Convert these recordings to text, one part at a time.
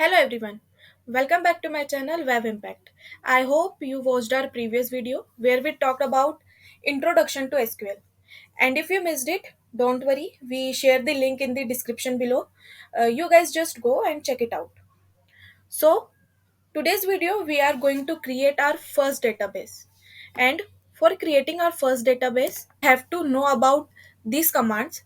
Hello everyone. Welcome back to my channel Web Impact. I hope you watched our previous video where we talked about introduction to SQL. And if you missed it, don't worry, we share the link in the description below. You guys just go and check it out. So, today's video we are going to create our first database. And for creating our first database, we have to know about these commands.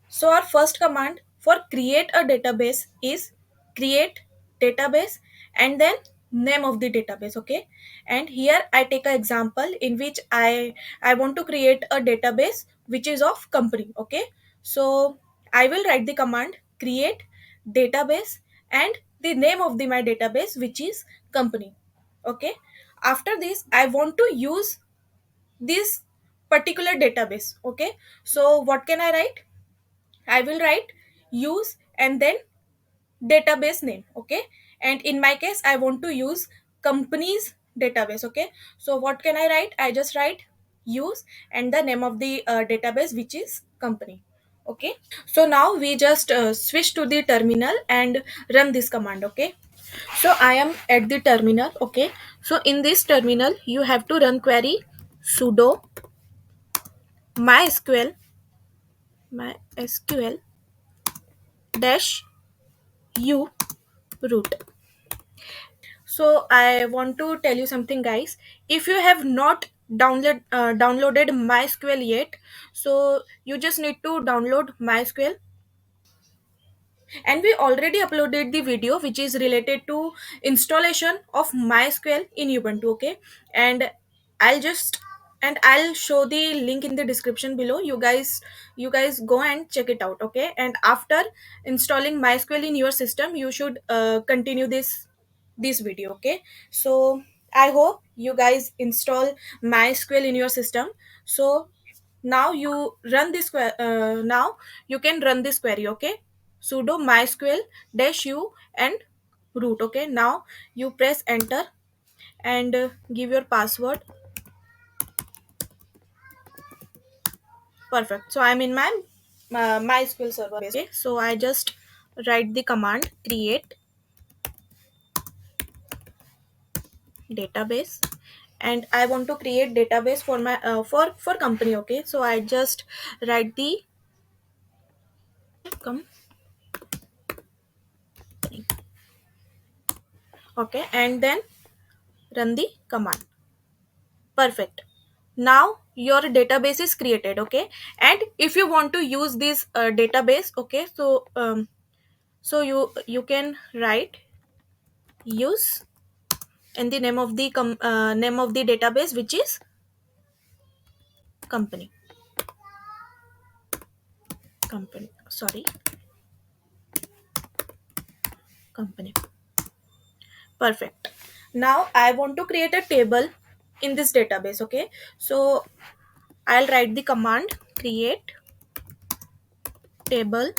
So our first command for create a database is create database and then name of the database. Okay, and here I take an example in which I want to create a database which is of company. Okay, so I will write the command create database and the name of the my database which is company. Okay, after this I want to use this particular database. Okay, so what can I write? I will write use and then database name. Okay, and in my case I want to use company's database. Okay, so what can I write? I just write use and the name of the database which is company. Okay, so now we just switch to the terminal and run this command. Okay, so I am at the terminal. Okay, so in this terminal you have to run query sudo mysql mysql dash u root. So I want to tell you something, guys. If you have not downloaded MySQL yet, so you just need to download MySQL, and we already uploaded the video which is related to installation of MySQL in Ubuntu. Okay, and I'll just I'll show the link in the description below. You guys go and check it out. Okay, and after installing MySQL in your system, you should continue this video. Okay, so I hope you guys install MySQL in your system. So now you run this now you can run this query. Okay, sudo mysql dash u and root. Okay, now you press enter and give your password. Perfect, so I'm in my mysql server base. Okay, so I just write the command create database and I want to create database for my for company. Okay, so I just write the company. Okay, and then run the command. Perfect, now your database is created. Okay, and if you want to use this database, okay, so you can write use and the name of the name of the database which is company. Company, sorry, company. Perfect, now I want to create a table in this database. Okay, so I'll write the command create table.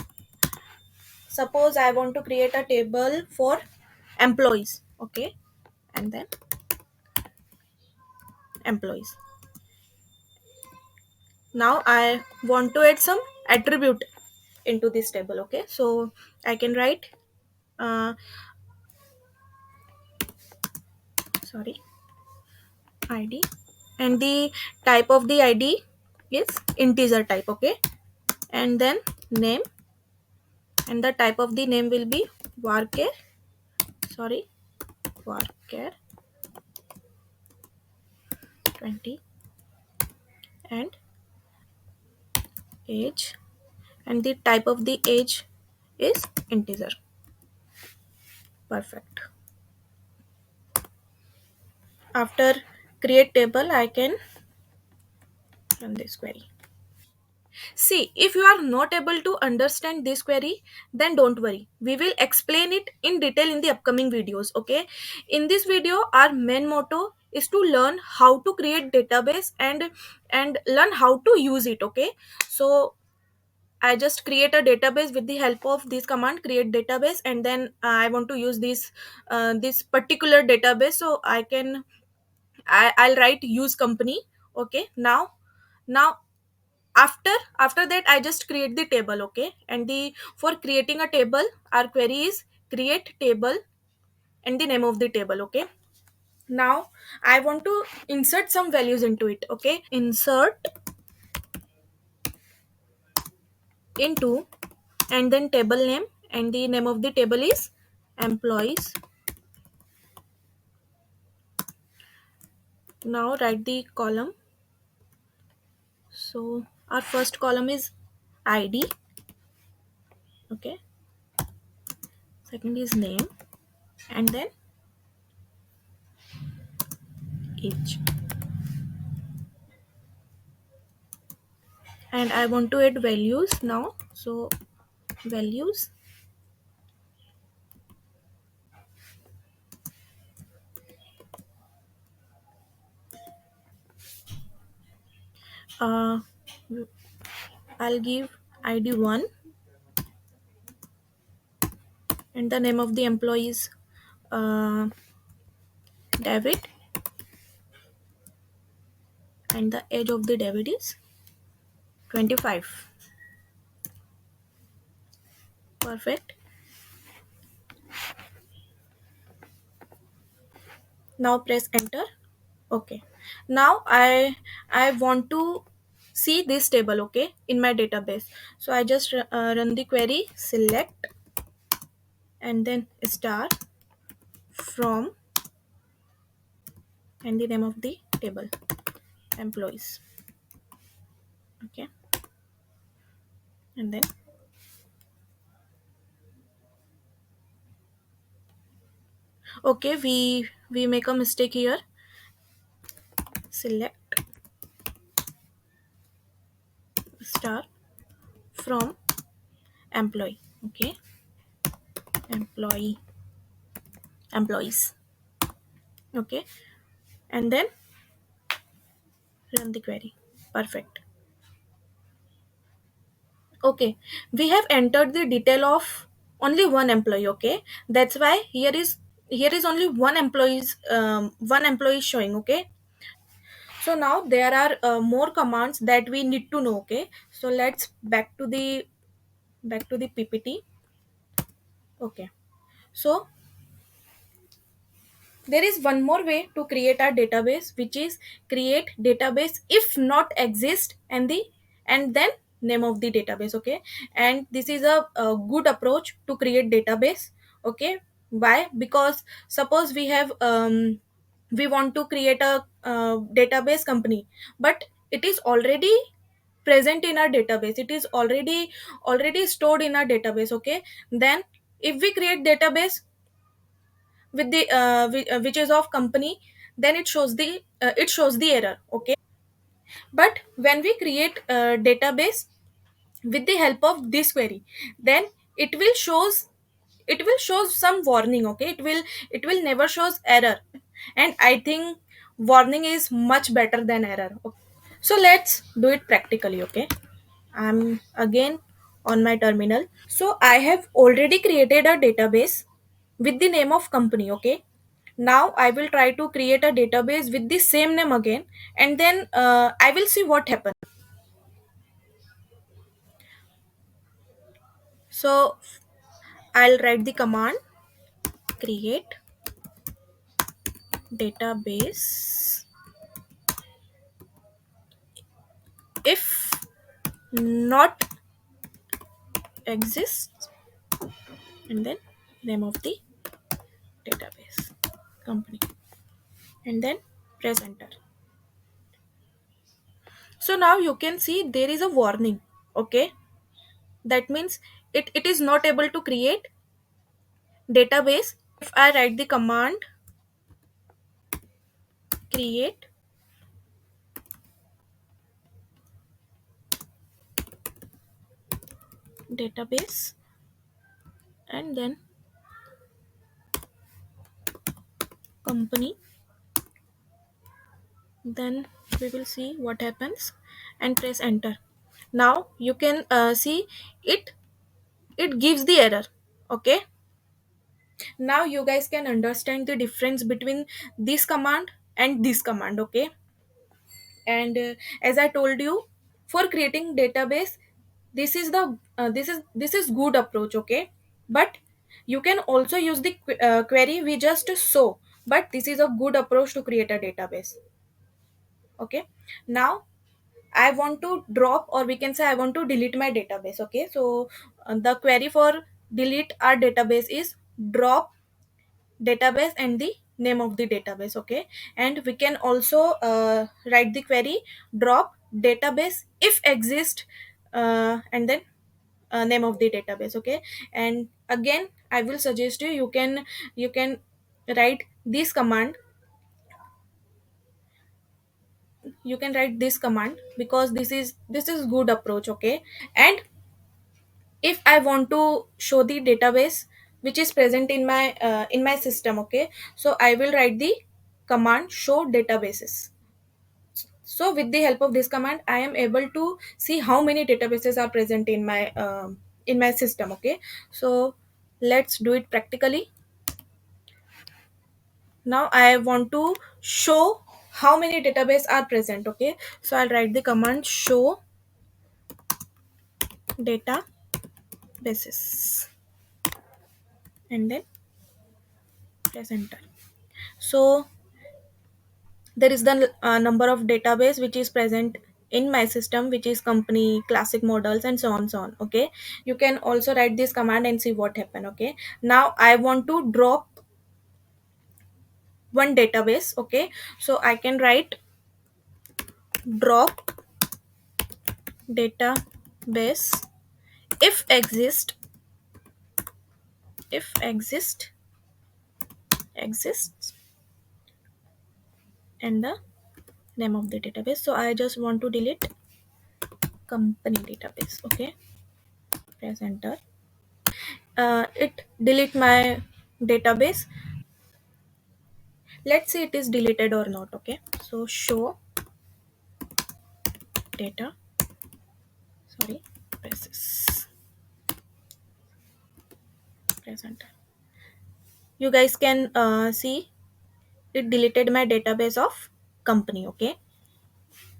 Suppose I want to create a table for employees. Okay, and then employees. Now I want to add some attribute into this table. Okay, so I can write uh, sorry, id, and the type of the id is integer type. Okay, and then name, and the type of the name will be varchar, sorry, varchar 20, and age, and the type of the age is integer. Perfect, after create table I can run this query. See, if you are not able to understand this query, then don't worry. We will explain it in detail in the upcoming videos. Okay. In this video, our main motto is to learn how to create database and learn how to use it. Okay. So I just create a database with the help of this command create database, and then I want to use this particular database. So I'll write use company. Okay. Now after that I just create the table. Okay, and the for creating a table our query is create table and the name of the table. Okay, now I want to insert some values into it. Okay, insert into, and then table name, and the name of the table is employees. Now write the column. So our first column is id. Okay, second is name, and then age. And I want to add values now. So values, uh, I'll give id 1, and the name of the employee is David, and the age of the David is 25. Perfect. Now press enter. Okay, now I want to see this table, okay, in my database. So I just run the query, select, and then star from, and the name of the table, employees. Okay, and then okay, we make a mistake here. Select star from employee. Okay, employee, employees. Okay, and then run the query. Perfect. Okay, we have entered the detail of only one employee. Okay, that's why here is only one employee showing. Okay, so now there are more commands that we need to know. Okay, so let's back to the ppt. Okay, so there is one more way to create a database, which is create database if not exist, and then name of the database. Okay, and this is a good approach to create database. Okay, why? Because suppose we want to create a database company, but it is already present in our database, it is already stored in our database. Okay, then if we create database with the which is of company, then it shows the error. Okay, but when we create a database with the help of this query, then it will shows it will show some warning. Okay, it will never shows error, and I think warning is much better than error. Okay. So let's do it practically. Okay, I'm again on my terminal. So I have already created a database with the name of company. Okay, now I will try to create a database with the same name again, and then I will see what happens. So I'll write the command create database if not exists, and then name of the database company, and then press enter. So now you can see there is a warning. Okay, that means it is not able to create database. If I write the command create database, and then company, then we will see what happens, and press enter. Now you can see it it gives the error. Okay, now you guys can understand the difference between this command and this command. Okay, and as I told you, for creating database, this is good approach. Okay, but You can also use the query we just saw, but this is a good approach to create a database. Okay, now I want to drop, or we can say I want to delete my database. Okay, so the query for delete our database is drop database and the name of the database. Okay, and we can also write the query drop database if exist, and then name of the database. Okay, and again I will suggest you can write this command. You can write this command because this is good approach. Okay, and if I want to show the database which is present in my system. Okay, so I will write the command show databases. So with the help of this command I am able to see how many databases are present in my system. Okay, so let's do it practically. Now I want to show how many databases are present. Okay, so I'll write the command show databases and then press enter. So there is the number of database which is present in my system, which is company classic models and so on. Okay, you can also write this command and see what happen. Okay, now I want to drop one database. Okay, so I can write drop database if exist, if exist exists, and the name of the database. So I just want to delete company database. Okay, press enter. It delete my database. Let's see it is deleted or not. Okay, so show data, sorry, basis, present. You guys can see it deleted my database of company. Okay,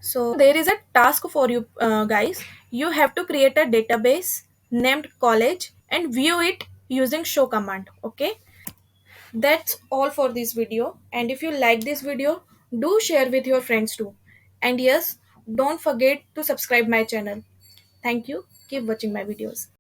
so there is a task for you guys. You have to create a database named college and view it using show command. Okay, that's all for this video, and if you like this video, do share with your friends too. And yes, don't forget to subscribe my channel. Thank you. Keep watching my videos.